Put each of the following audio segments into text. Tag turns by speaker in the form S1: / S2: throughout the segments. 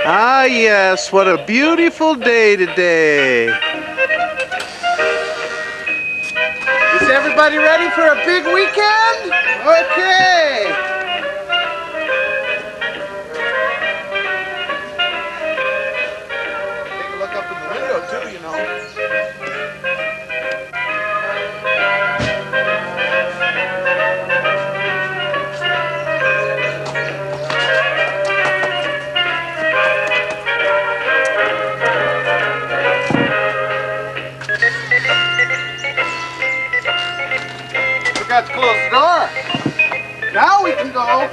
S1: Ah yes, what a beautiful day today. Is everybody ready for a big weekend? Okay. Take a look up in the window too, you know. Forgot to close the door. Now we can go.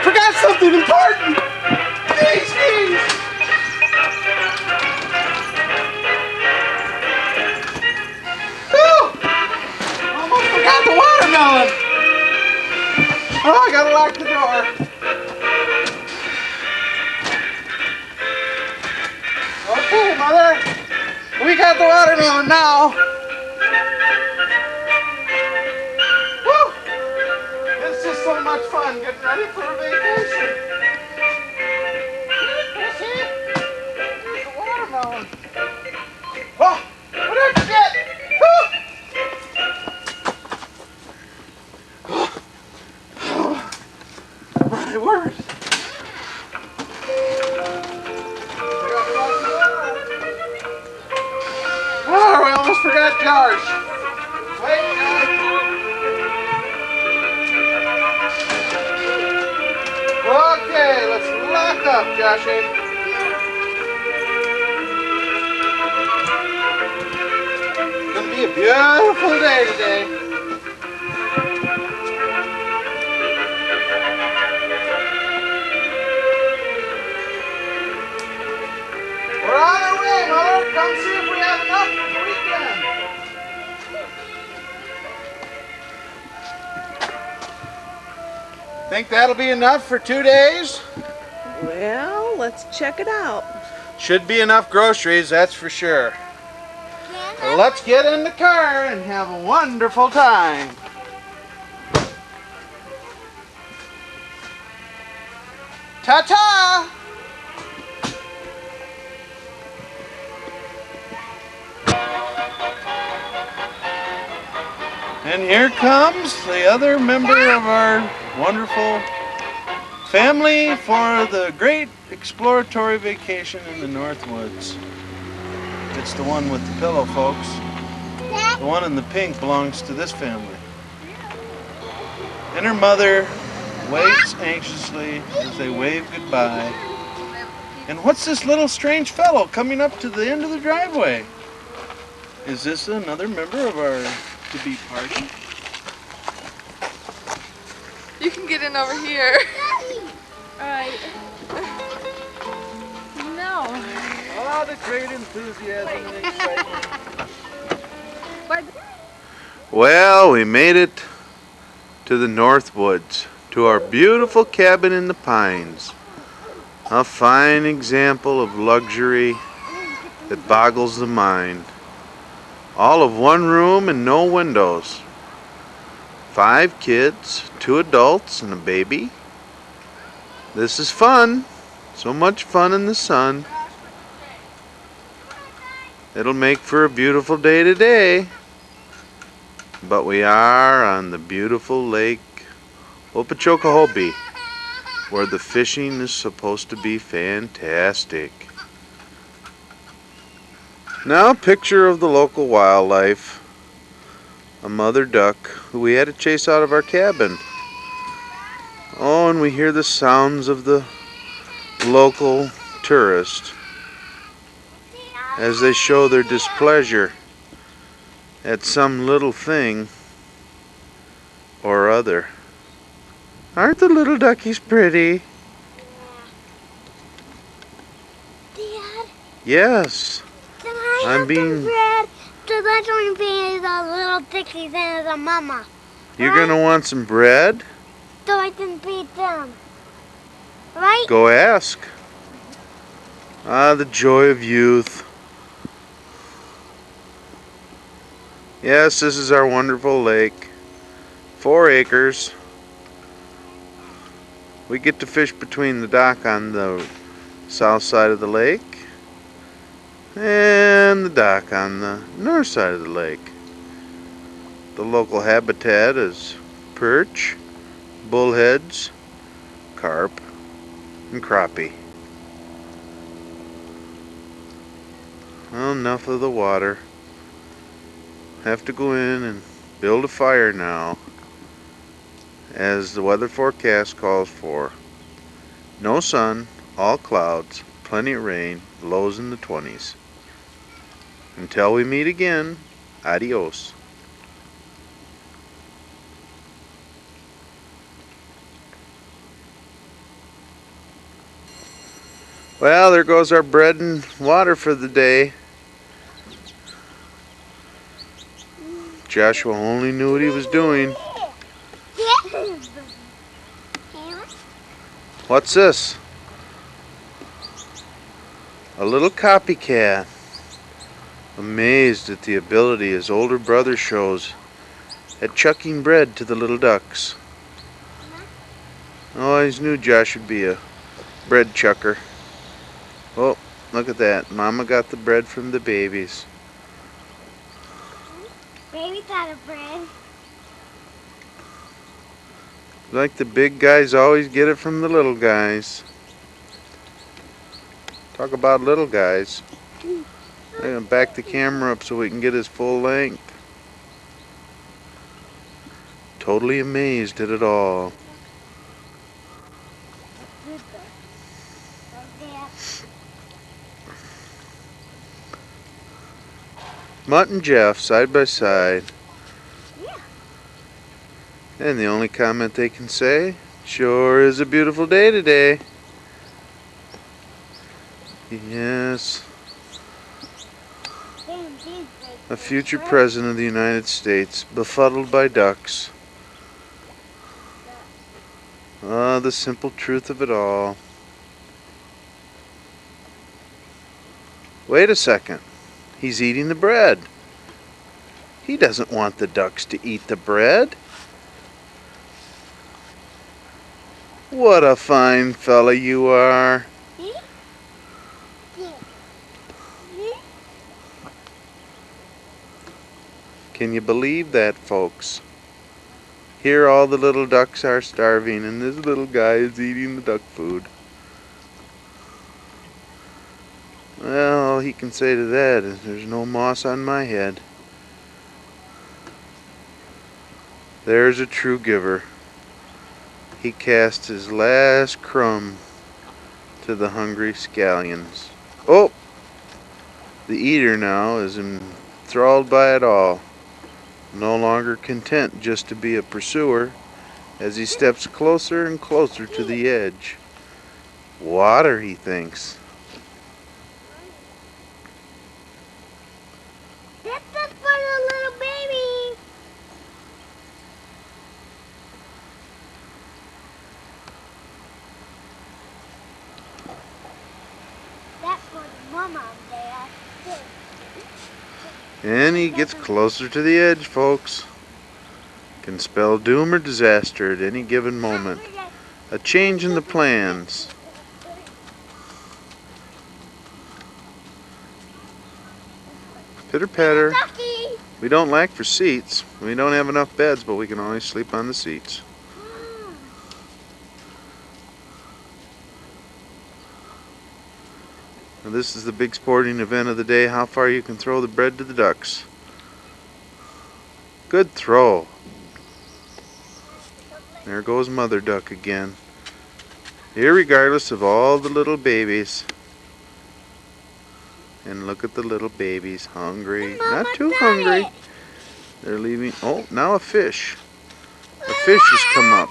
S1: Forgot something important. Jeez. Whew. Almost forgot the watermelon. Oh, I gotta lock the door. Okay, Mother, we got the watermelon now. Woo! It's just so much fun getting ready for a vacation. See? There's the watermelon. Oh, what did I forget? Oh, my word. Oh, we almost forgot George. Wait, George. Okay, let's lock up, Joshy. It's gonna be a beautiful day today. We're on our way, Mother. Come see if we have enough for the weekend. Think that'll be enough for 2 days?
S2: Well, let's check it out.
S1: Should be enough groceries, that's for sure. Well, let's get in the car and have a wonderful time. Ta-ta! And here comes the other member of our wonderful family for the great exploratory vacation in the North Woods. It's the one with the pillow, folks. The one in the pink belongs to this family. And her mother waits anxiously as they wave goodbye. And what's this little strange fellow coming up to the end of the driveway? Is this another member of our to-be party?
S2: You can get in over here. Alright. No.
S1: Oh, the great enthusiasm and excitement. Well, we made it to the North Woods, to our beautiful cabin in the pines. A fine example of luxury that boggles the mind. All of one room and no windows. 5 kids, 2 adults, and a baby. This is fun. So much fun in the sun. It'll make for a beautiful day today. But we are on the beautiful lake Okeechobee, where the fishing is supposed to be fantastic. Now a picture of the local wildlife. A mother duck who we had to chase out of our cabin. Oh, and we hear the sounds of the local tourists as they show their displeasure at some little thing or other. Aren't the little duckies pretty?
S3: Dad?
S1: Yes.
S3: Can I
S1: I'm
S3: have
S1: being...
S3: some bread? Because I don't be the little dickies and the mama.
S1: You're gonna want some bread?
S3: So I can feed them. Right?
S1: Go ask. Ah, the joy of youth. Yes, this is our wonderful lake. 4 acres. We get to fish between the dock on the south side of the lake and the dock on the north side of the lake. The local habitat is perch, bullheads, carp, and crappie. Well, enough of the water. Have to go in and build a fire now, as the weather forecast calls for. No sun, all clouds, plenty of rain, lows in the 20s. Until we meet again, adios. Well, there goes our bread and water for the day. Joshua only knew what he was doing. What's this? A little copycat. Amazed at the ability his older brother shows at chucking bread to the little ducks. Oh, I always knew Josh would be a bread chucker. Oh, look at that. Mama got the bread from the babies.
S3: Baby got a bread.
S1: Like the big guys always get it from the little guys. Talk about little guys. I'm going to back the camera up so we can get his full length. Totally amazed at it all. Mutt and Jeff side by side. And the only comment they can say, sure is a beautiful day today. Yes. A future president of the United States, befuddled by ducks. Ah, the simple truth of it all. Wait a second. He's eating the bread. He doesn't want the ducks to eat the bread. What a fine fella you are. Can you believe that, folks? Here all the little ducks are starving and this little guy is eating the duck food. Well, all he can say to that is there's no moss on my head. There's a true giver. He cast his last crumb to the hungry scallions. Oh! The eater now is enthralled by it all, no longer content just to be a pursuer, as he steps closer and closer to the edge. Water, he thinks.
S3: This is for the little baby. That's for the mama there.
S1: And he gets closer to the edge, folks. Can spell doom or disaster at any given moment. A change in the plans. Pitter patter. We don't lack for seats. We don't have enough beds, but we can always sleep on the seats. Now this is the big sporting event of the day, how far you can throw the bread to the ducks. Good throw. There goes Mother Duck again. Irregardless of all the little babies. And look at the little babies, hungry. Not too hungry. They're leaving. Oh, now a fish. A fish has come up.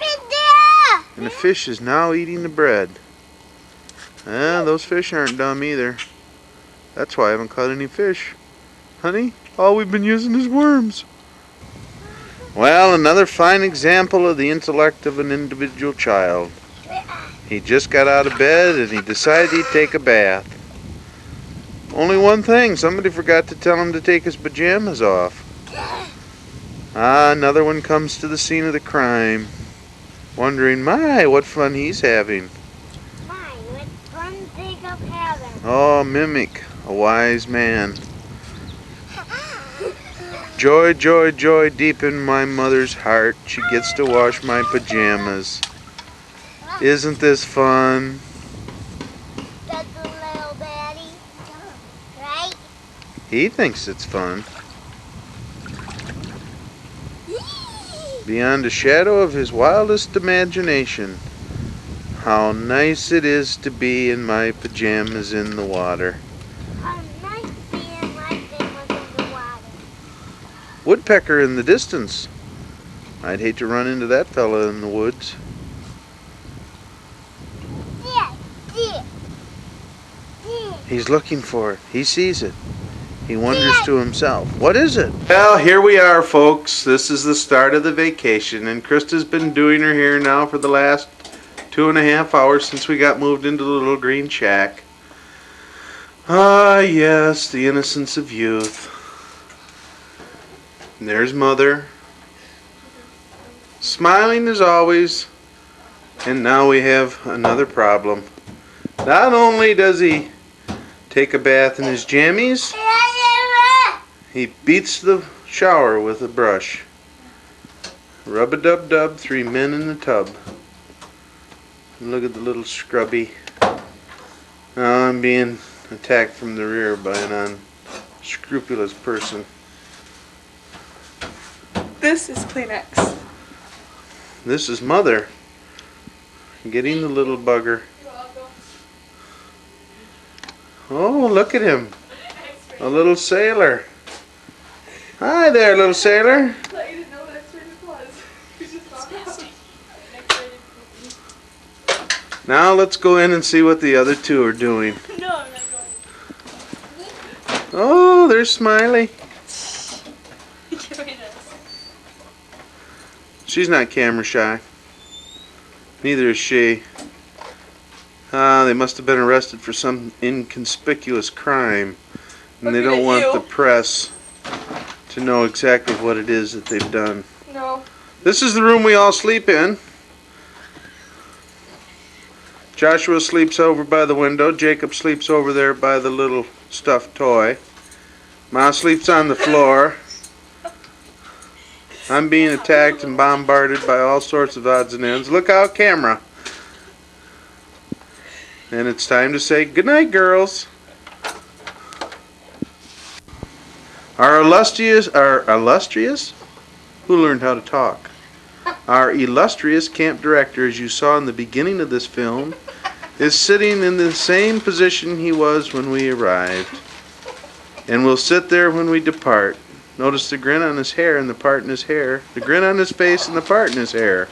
S1: And the fish is now eating the bread. Those fish aren't dumb either. That's why I haven't caught any fish. Honey, all we've been using is worms. Well, another fine example of the intellect of an individual child. He just got out of bed and he decided he'd take a bath. Only one thing, somebody forgot to tell him to take his pajamas off. Ah, another one comes to the scene of the crime, wondering, my, what fun he's having.
S3: Mine, what fun thing of having.
S1: Oh, mimic, a wise man. Joy, joy, joy, deep in my mother's heart, she gets to wash my pajamas. Isn't this fun?
S3: That's a little daddy. Right?
S1: He thinks it's fun. Beyond a shadow of his wildest imagination. How nice it is to be in my pajamas in the water.
S3: How nice being like they was in the water.
S1: Woodpecker in the distance. I'd hate to run into that fella in the woods.
S3: Yeah, yeah. Yeah.
S1: He's looking for it. He sees it. He wonders to himself, what is it? Well, here we are, folks. This is the start of the vacation, and Krista's been doing her hair now for the last 2.5 hours since we got moved into the little green shack. Ah, yes, the innocence of youth. And there's Mother, smiling as always. And now we have another problem. Not only does he take a bath in his jammies, he beats the shower with a brush. Rub-a-dub-dub, 3 men in the tub. And look at the little scrubby. Now I'm being attacked from the rear by an unscrupulous person.
S2: This is Kleenex.
S1: This is Mother getting the little bugger. Oh, look at him. A little sailor. Hi there, little sailor. Now let's go in and see what the other two are doing.
S2: No, I'm not going.
S1: Oh, there's Smiley.
S2: Give me this.
S1: She's not camera shy. Neither is she. They must have been arrested for some inconspicuous crime. And they
S2: Looking
S1: don't
S2: at
S1: want
S2: you.
S1: the press to know exactly what it is that they've done.
S2: No.
S1: This is the room we all sleep in. Joshua sleeps over by the window. Jacob sleeps over there by the little stuffed toy. Ma sleeps on the floor. I'm being attacked and bombarded by all sorts of odds and ends. Look out, camera. And it's time to say goodnight, girls. Our illustrious? Who learned how to talk? Our illustrious camp director, as you saw in the beginning of this film, is sitting in the same position he was when we arrived. And will sit there when we depart. Notice the grin on his hair and the part in his hair. The grin on his face and the part in his hair.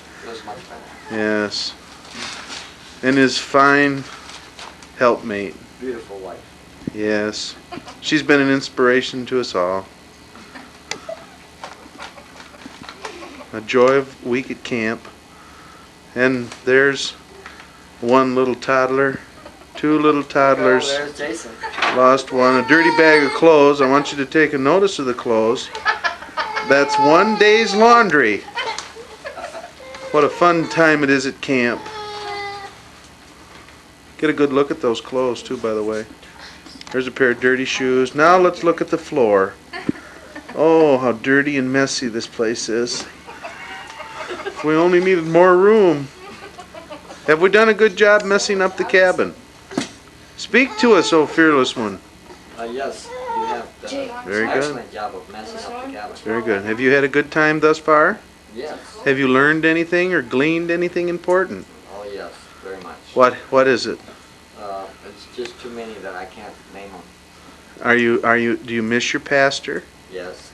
S1: Yes. And his fine helpmate.
S4: Beautiful wife.
S1: Yes. She's been an inspiration to us all. A joy of week at camp. And there's one little toddler, 2 little toddlers.
S4: Oh, there's Jason.
S1: Lost one. A dirty bag of clothes. I want you to take a notice of the clothes. That's 1 day's laundry. What a fun time it is at camp. Get a good look at those clothes too, by the way. There's a pair of dirty shoes. Now let's look at the floor. Oh, how dirty and messy this place is. If we only needed more room. Have we done a good job messing up the cabin? Speak to us, oh fearless one.
S4: Yes, you have done
S1: Very
S4: an
S1: good.
S4: excellent job of messing up the cabin.
S1: Very good. Have you had a good time thus far?
S4: Yes.
S1: Have you learned anything or gleaned anything important?
S4: Oh, yes, very much.
S1: What is it?
S4: It's just too many that I can't name them.
S1: Do you miss your pastor?
S4: Yes.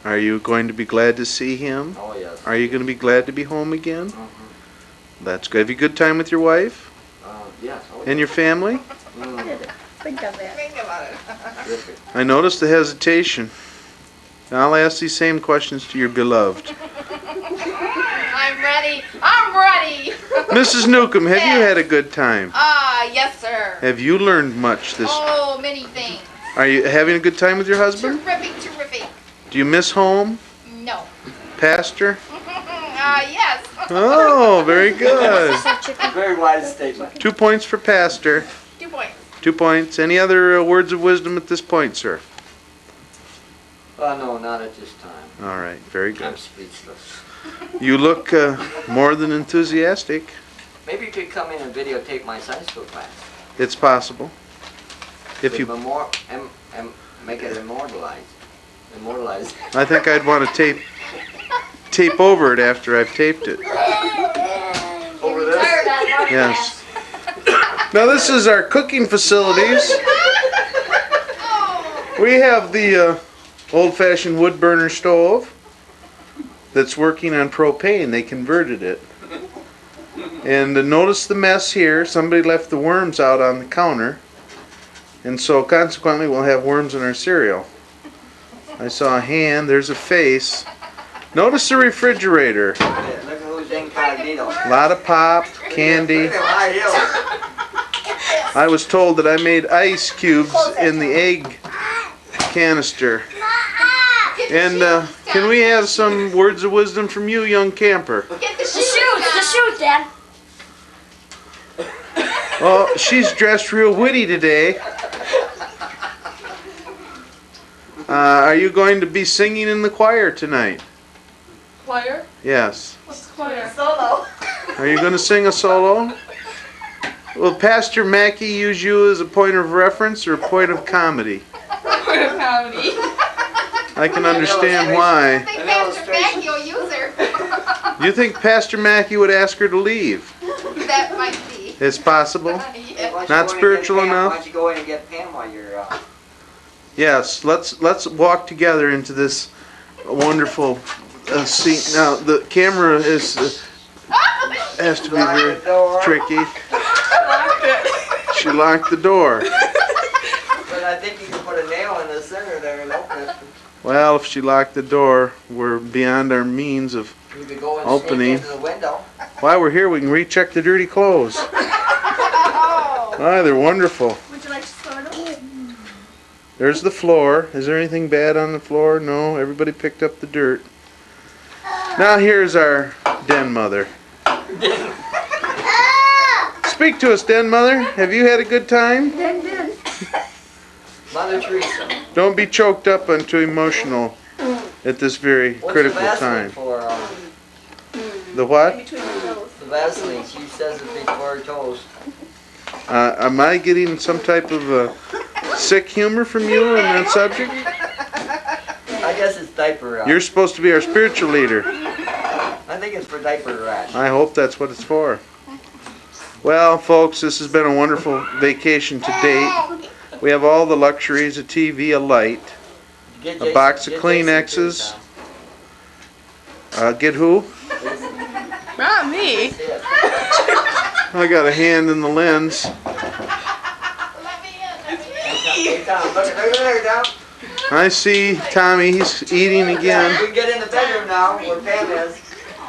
S1: Are you going to be glad to see him?
S4: Oh, yes.
S1: Are you going to be glad to be home again?
S4: Mm-hmm.
S1: That's good. Have you a good time with your wife
S4: Yes. Oh,
S1: and your family?
S2: Think of it. Think about it.
S4: terrific.
S1: I noticed the hesitation. Now I'll ask these same questions to your beloved.
S2: I'm ready. I'm ready.
S1: Mrs. Newcomb, have you had a good time?
S2: Yes, sir.
S1: Have you learned much this?
S2: Oh, many things.
S1: Are you having a good time with your husband?
S2: Terrific, terrific.
S1: Do you miss home,
S2: No.
S1: Pastor?
S2: Yes.
S1: Oh, very good.
S4: Very wise statement.
S1: 2 points for Pastor.
S2: 2 points.
S1: 2 points. Any other words of wisdom at this point, sir?
S4: No, not at this time.
S1: All right, very
S4: I'm
S1: good.
S4: speechless.
S1: You look more than enthusiastic.
S4: Maybe you could come in and videotape my science school class.
S1: It's possible. If you,
S4: Make it immortalized. Immortalized.
S1: I think I'd want to tape over it after I've taped it.
S4: Over this?
S1: Yes. Now this is our cooking facilities. We have the old-fashioned wood burner stove that's working on propane. They converted it. And notice the mess here. Somebody left the worms out on the counter. And so consequently we'll have worms in our cereal. I saw a hand. There's a face. Notice the refrigerator.
S4: Look at who's incognito.
S1: A lot of pop, candy.
S4: Look at high heels.
S1: I was told that I made ice cubes in the egg canister. And can we have some words of wisdom from you, young camper?
S2: Get the
S3: The shoes, Dad.
S1: Oh, she's dressed real witty today. Are you going to be singing in the choir tonight?
S2: Choir?
S1: Yes.
S2: What's choir? Solo.
S1: Are you going to sing a solo? Will Pastor Mackey use you as a point of reference or a point of comedy?
S2: Point of comedy.
S1: I can understand why.
S2: I think Pastor Mackey will use her.
S1: You think Pastor Mackey would ask her to leave?
S2: That might be.
S1: It's possible.
S2: Yeah.
S4: Why don't you
S1: Not
S4: go in and get
S1: spiritual
S4: Pam?
S1: enough?
S4: Why don't you go in and get Pam while you're...
S1: Yes, let's walk together into this wonderful scene. Now the camera is has to be very tricky. She locked the door.
S4: But I think you can put a nail in the center there and open it.
S1: Well, if she locked the door, we're beyond our means of
S4: You could go and
S1: opening.
S4: sneak into the window.
S1: While we're here, we can recheck the dirty clothes. Ah, they're wonderful.
S2: Would you like to start off?
S1: There's the floor. Is there anything bad on the floor? No, everybody picked up the dirt. Now here's our den mother. Speak to us, den mother. Have you had a good time?
S4: Mother Teresa.
S1: Don't be choked up and too emotional at this very
S4: What's
S1: critical
S4: the Vaseline
S1: time.
S4: for?
S1: The what?
S4: The Vaseline. She says it before her toes.
S1: Am I getting some type of sick humor from you on that subject?
S4: I guess it's diaper.
S1: You're supposed to be our spiritual leader.
S4: I think it's for diaper rash.
S1: I hope that's what it's for. Well, folks, this has been a wonderful vacation to date. We have all the luxuries, a TV, a light, a box of Kleenexes. Get who?
S2: Not me.
S1: I got a hand in the lens.
S2: Let me in.
S4: Hey, Tom, look there, Tom.
S1: I see Tommy, he's eating again.
S4: We can get in the bedroom now where Pam is.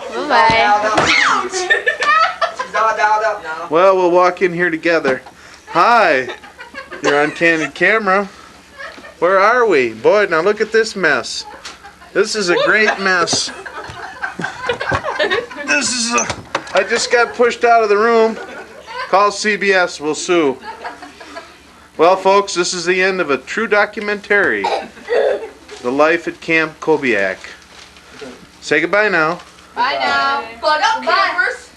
S2: Bye-bye.
S4: She's all dialed up now.
S1: Well, we'll walk in here together. Hi, you're on candid camera. Where are we? Boy, now look at this mess. This is a great mess. I just got pushed out of the room. Call CBS, we'll sue. Well, folks, this is the end of a true documentary. The life at Camp Cobeac. Say goodbye now.
S2: Bye now. Plug up, campers.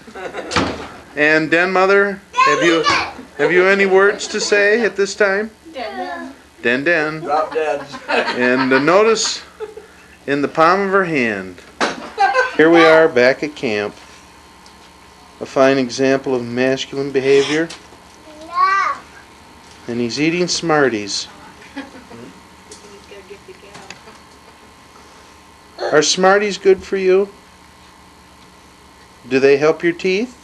S1: And Den Mother, have you any words to say at this time? Den Den.
S4: Drop dead.
S1: And notice in the palm of her hand. Here we are back at camp. A fine example of masculine behavior. And he's eating Smarties. Are Smarties good for you? Do they help your teeth?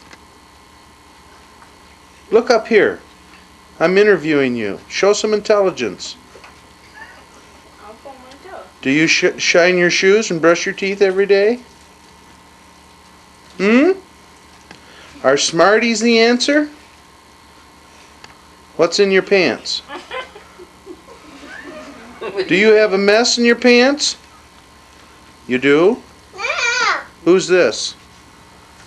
S1: Look up here. I'm interviewing you. Show some intelligence. Do you shine your shoes and brush your teeth every day? Are Smarties the answer? What's in your pants? Do you have a mess in your pants? You do?
S3: Yeah.
S1: Who's this?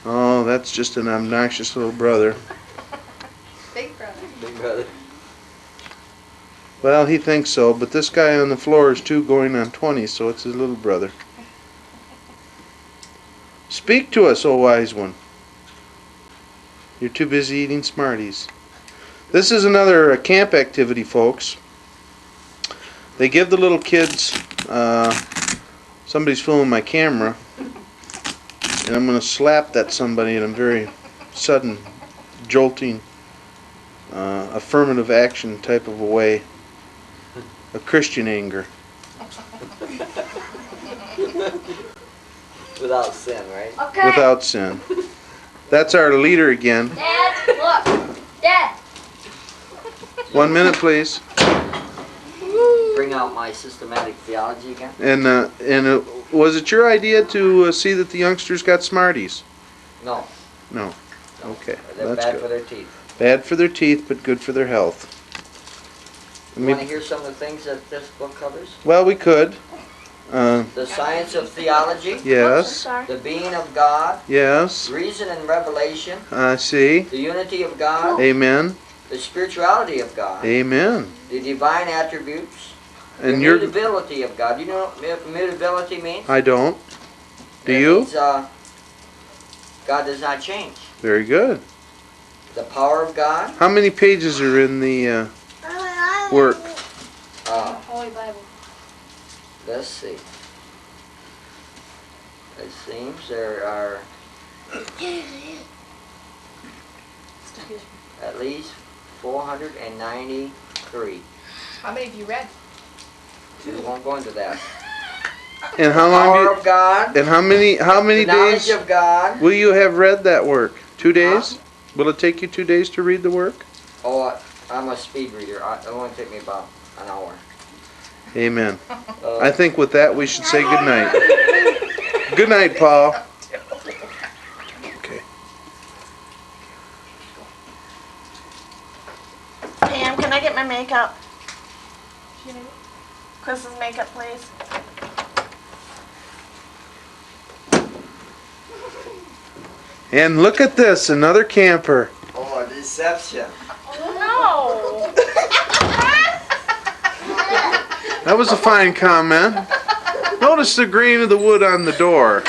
S1: Oh, that's just an obnoxious little brother.
S2: Big brother.
S4: Big brother.
S1: Well, he thinks so, but this guy on the floor is 2 going on 20, so it's his little brother. Speak to us, O wise one. You're too busy eating Smarties. This is another camp activity, folks. They give the little kids, somebody's filming my camera, and I'm going to slap that somebody in a very sudden, jolting, affirmative action type of a way. A Christian anger.
S4: Without sin, right?
S3: Okay.
S1: Without sin. That's our leader again.
S3: Dad, look. Dad.
S1: 1 minute, please.
S4: Bring out my systematic theology again.
S1: And was it your idea to see that the youngsters got Smarties?
S4: No.
S1: No. Okay,
S4: They're
S1: that's
S4: bad
S1: good.
S4: for their teeth.
S1: Bad for their teeth, but good for their health.
S4: You want to hear some of the things that this book covers?
S1: Well, we could.
S4: The science of theology.
S1: Yes.
S4: The being of God.
S1: Yes.
S4: Reason and revelation.
S1: I see.
S4: The unity of God.
S1: Amen.
S4: The spirituality of God.
S1: Amen.
S4: The divine attributes.
S1: And
S4: the
S1: you're.
S4: immutability of God. You know what immutability means?
S1: I don't. Do
S4: It
S1: you?
S4: means, God does not change.
S1: Very good.
S4: The power of God.
S1: How many pages are in the work?
S2: Holy Bible.
S4: Let's see. It seems there are at least 493.
S2: How many have you read?
S4: We won't go into that.
S1: And how
S4: Power
S1: long?
S4: of God.
S1: And how many
S4: The knowledge
S1: days
S4: of God.
S1: will you have read that work? 2 days? Will it take you 2 days to read the work?
S4: Oh, I'm a speed reader. It won't take me about an hour.
S1: Amen. I think with that we should say good night. Good night, Paul. Okay.
S5: Pam, can I get my makeup? Chris's makeup, please.
S1: And look at this, another camper.
S4: Oh, a deception.
S5: No.
S1: That was a fine comment. Notice the grain of the wood on the door.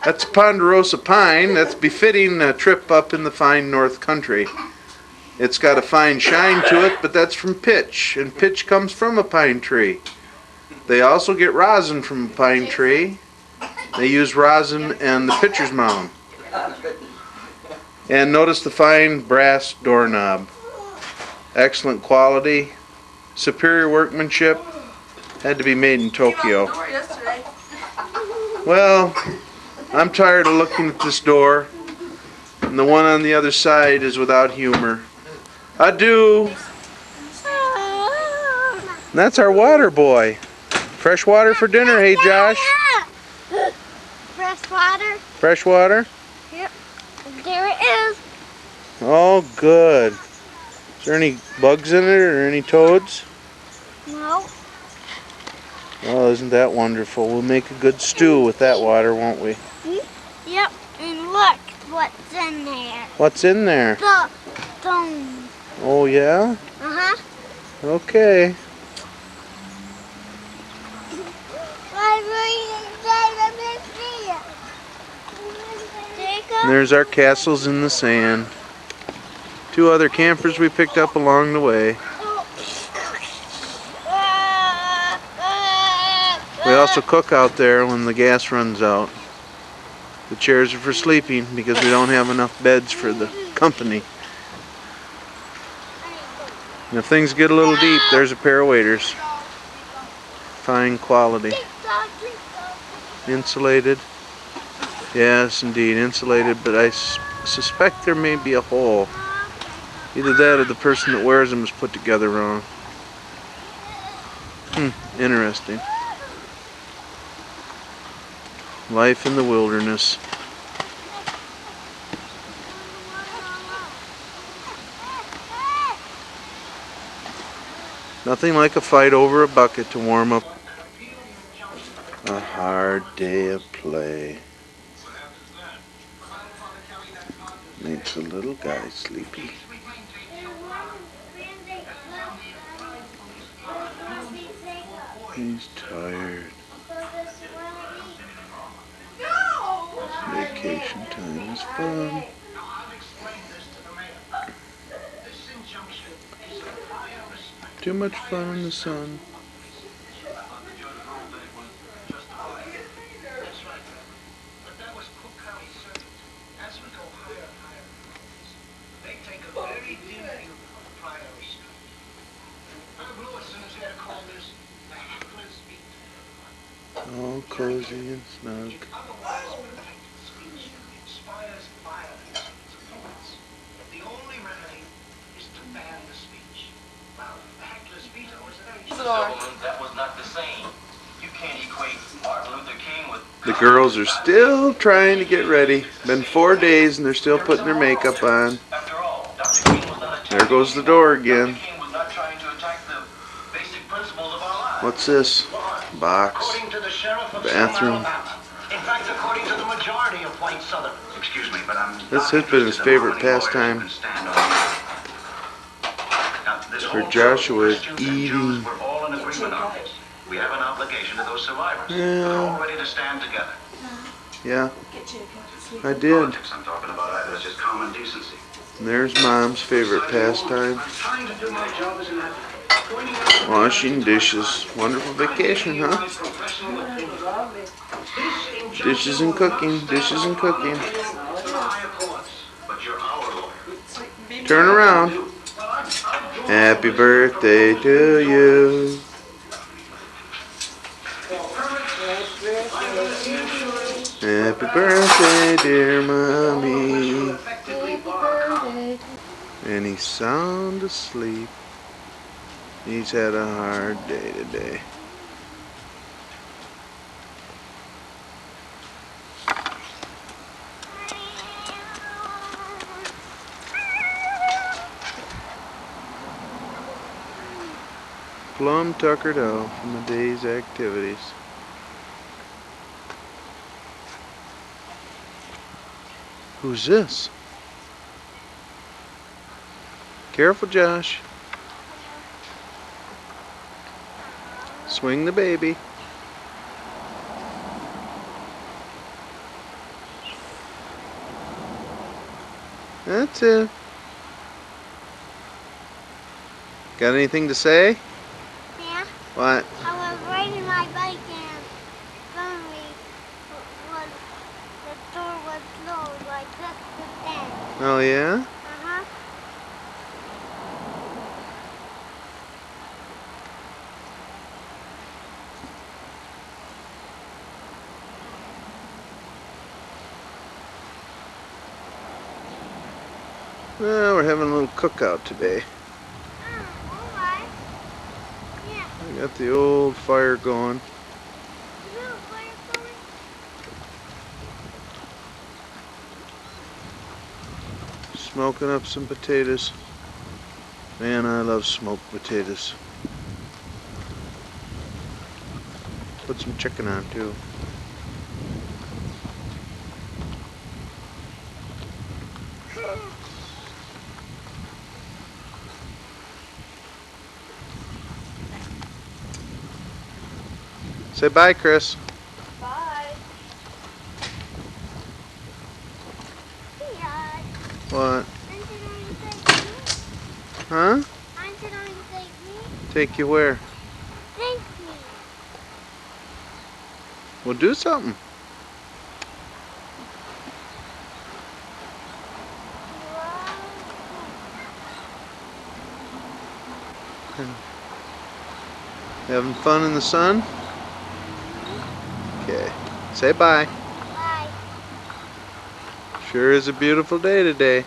S1: That's a ponderosa pine. That's befitting a trip up in the fine north country. It's got a fine shine to it, but that's from pitch, and pitch comes from a pine tree. They also get rosin from a pine tree. They use rosin and the pitcher's mound. And notice the fine brass doorknob. Excellent quality, superior workmanship. Had to be made in Tokyo.
S2: Yesterday.
S1: Well, I'm tired of looking at this door, and the one on the other side is without humor. Adieu. That's our water boy. Fresh water for dinner, hey Josh.
S3: Fresh water.
S1: Fresh water?
S3: Yep. There it is.
S1: Oh, good. Is there any bugs in it or any toads?
S3: No.
S1: Oh, isn't that wonderful? We'll make a good stew with that water, won't we?
S3: Yep. And look what's in there.
S1: What's in there?
S3: The stone.
S1: Oh, yeah?
S3: Uh-huh.
S1: Okay. And there's our castles in the sand. 2 other campers we picked up along the way. We also cook out there when the gas runs out. The chairs are for sleeping because we don't have enough beds for the company. And if things get a little deep, there's a pair of waders. Fine quality. Insulated. Yes, indeed, insulated, but I suspect there may be a hole. Either that or the person that wears them was put together wrong. Interesting. Life in the wilderness. Nothing like a fight over a bucket to warm up A hard day of play makes a little guy sleepy. He's tired. Vacation time is fun. Too much fun in the sun. All cozy and snug.
S6: That was not the same. You can't equate Martin Luther King with...
S1: The girls are still trying to get ready. Been 4 days and they're still putting their makeup on.
S6: After all, Dr. King was not
S1: There goes the door again.
S6: Dr. King was not trying to attack the basic principles of our lives.
S1: What's this? Box.
S6: According to the sheriff of
S1: Bathroom.
S6: Alabama. In fact, according to the majority of white Southern... Excuse me, but I'm...
S1: This has been his favorite pastime. For Joshua is eating.
S6: We're all in agreement on this. We have an obligation to those survivors.
S1: Yeah.
S6: We're all ready to stand together.
S1: Yeah, I did.
S6: Politics I'm talking about either. It's just common decency.
S1: And there's Mom's favorite pastime.
S6: I'm trying to do my job as an advocate.
S1: Washing dishes. Wonderful vacation, huh? Dishes and cooking. Dishes and cooking.
S6: But you're our lawyer.
S1: Turn around. Happy birthday to you. Happy birthday, dear Mommy. And he's sound asleep. He's had a hard day today. Plumb tuckered out from the day's activities. Who's this? Careful, Josh. Swing the baby. That's it. Got anything to say?
S3: Yeah.
S1: What?
S3: I was riding my bike and suddenly was, the door was closed like this to then.
S1: Oh yeah?
S3: Uh-huh.
S1: Well, we're having a little cookout today.
S3: Alright. Yeah.
S1: We got the old fire going.
S3: Little fire going.
S1: Smoking up some potatoes. Man, I love smoked potatoes. Put some chicken on too. Say bye, Chris.
S5: Bye.
S3: Yeah.
S1: What?
S3: Aren't you going to take me?
S1: Huh?
S3: Aren't you going to take me?
S1: Take you where?
S3: Take me.
S1: We'll do something. Having fun in the sun? Okay. Say bye.
S3: Bye.
S1: Sure is a beautiful day today.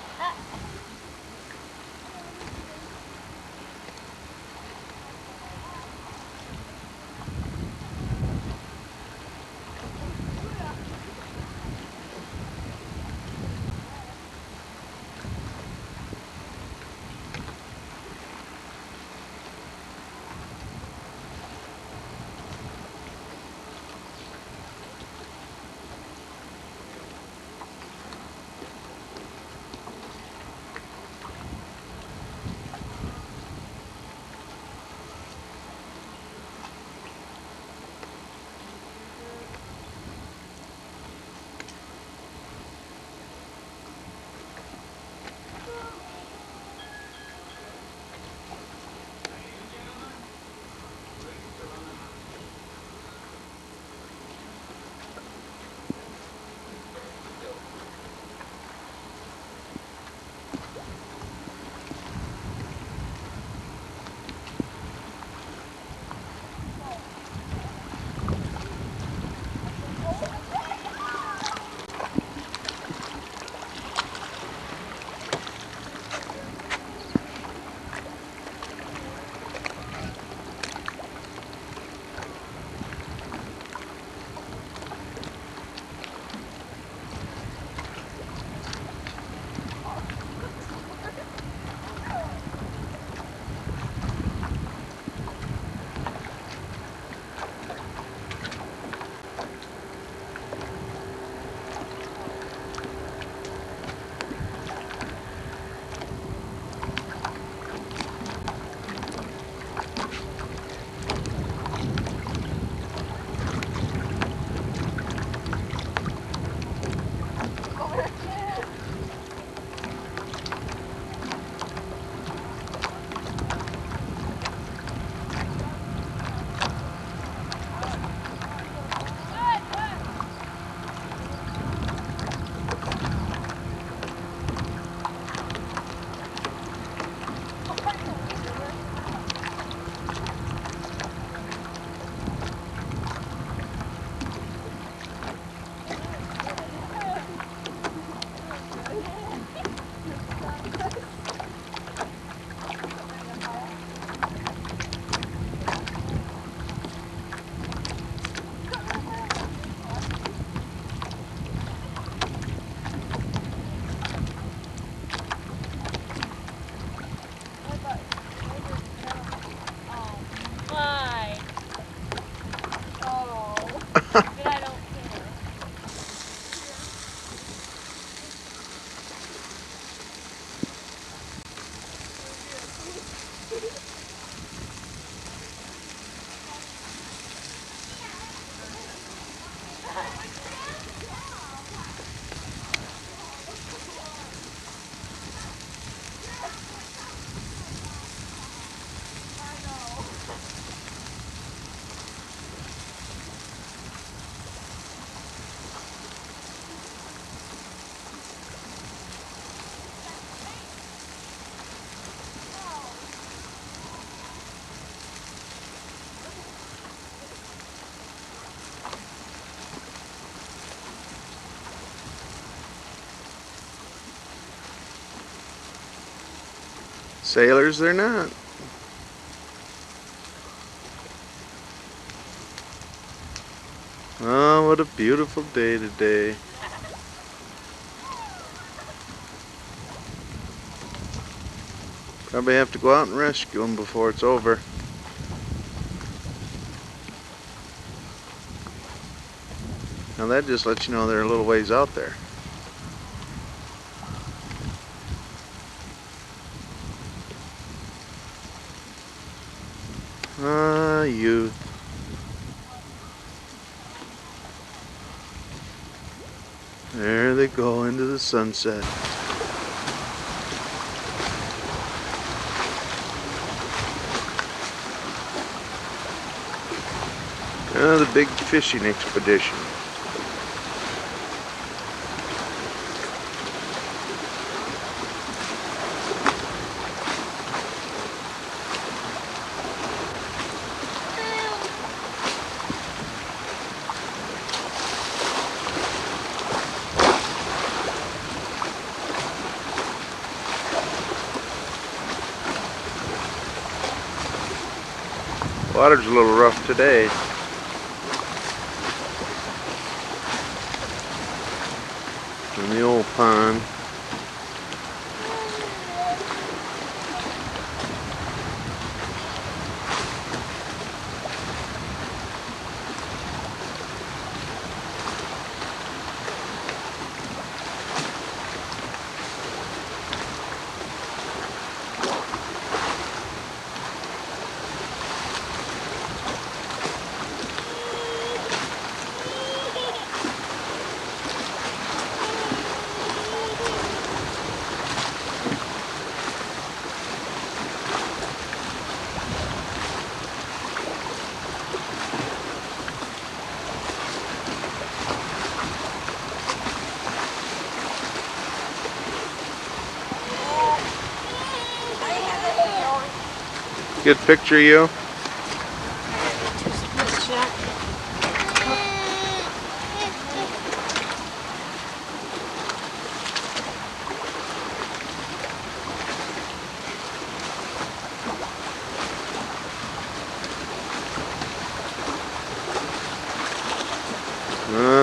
S1: Sailors, they're not. Oh, what a beautiful day today. Probably have to go out and rescue them before it's over. Now that just lets you know they're a little ways out there. Ah, youth. There they go into the sunset. The big fishing expedition. Water's a little rough today. In the old pond. Good picture of you.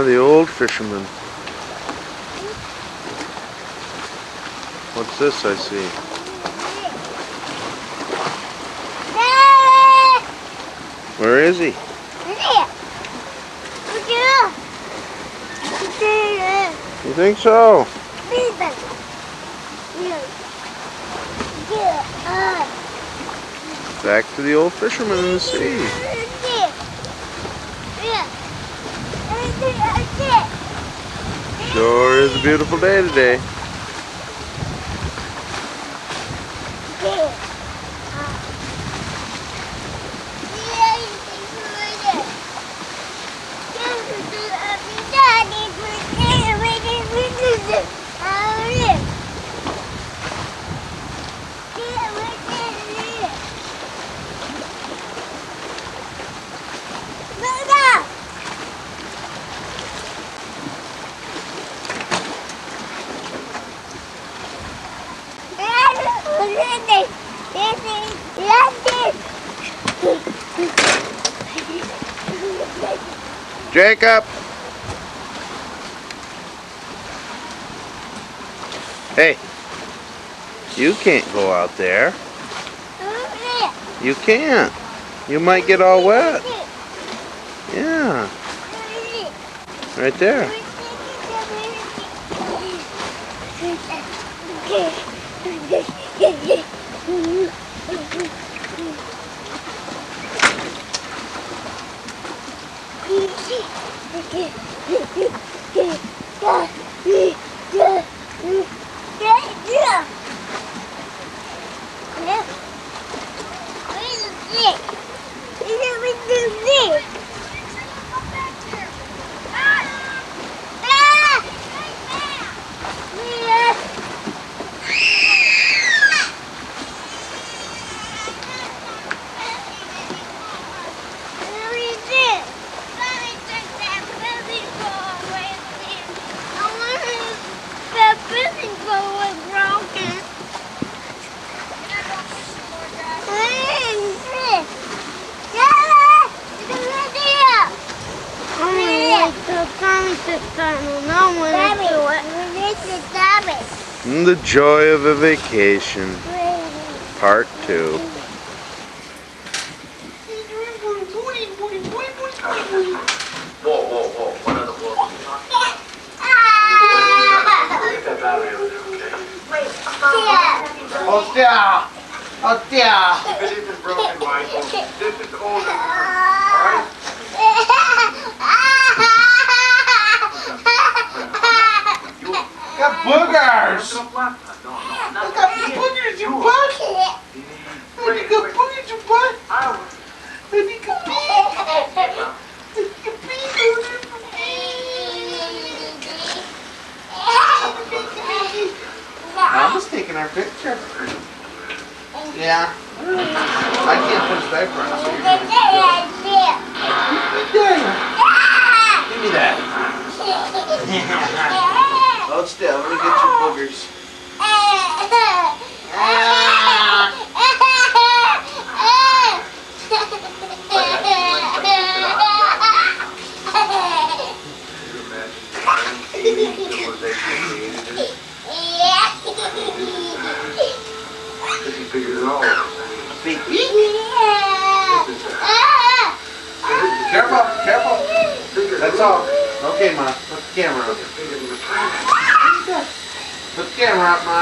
S1: The old fisherman. What's this I see? Where is he? You think so? Back to the old fisherman in the sea. Sure is a beautiful day today. Jacob! Hey, you can't go out there. You can't. You might get all wet. Yeah, right there.
S3: just I don't know when to do it.
S1: The joy of a vacation, part 2.
S6: Whoa, whoa, whoa. What are the whoa? Get that battery over there, okay?
S4: Oh, yeah. Oh, yeah.
S6: If it isn't broken, Michael, this is older. Alright?
S4: Got boogers.
S6: No, not
S4: Got boogers, you butt. Baby, got boogers, you butt. Baby, got Mama's taking our picture. Yeah. I can't put his diaper on, so you're gonna give me that. Hold still, let me get your boogers. Careful, careful. That's all. Okay, Ma. Put the camera up. Put the camera up, Ma.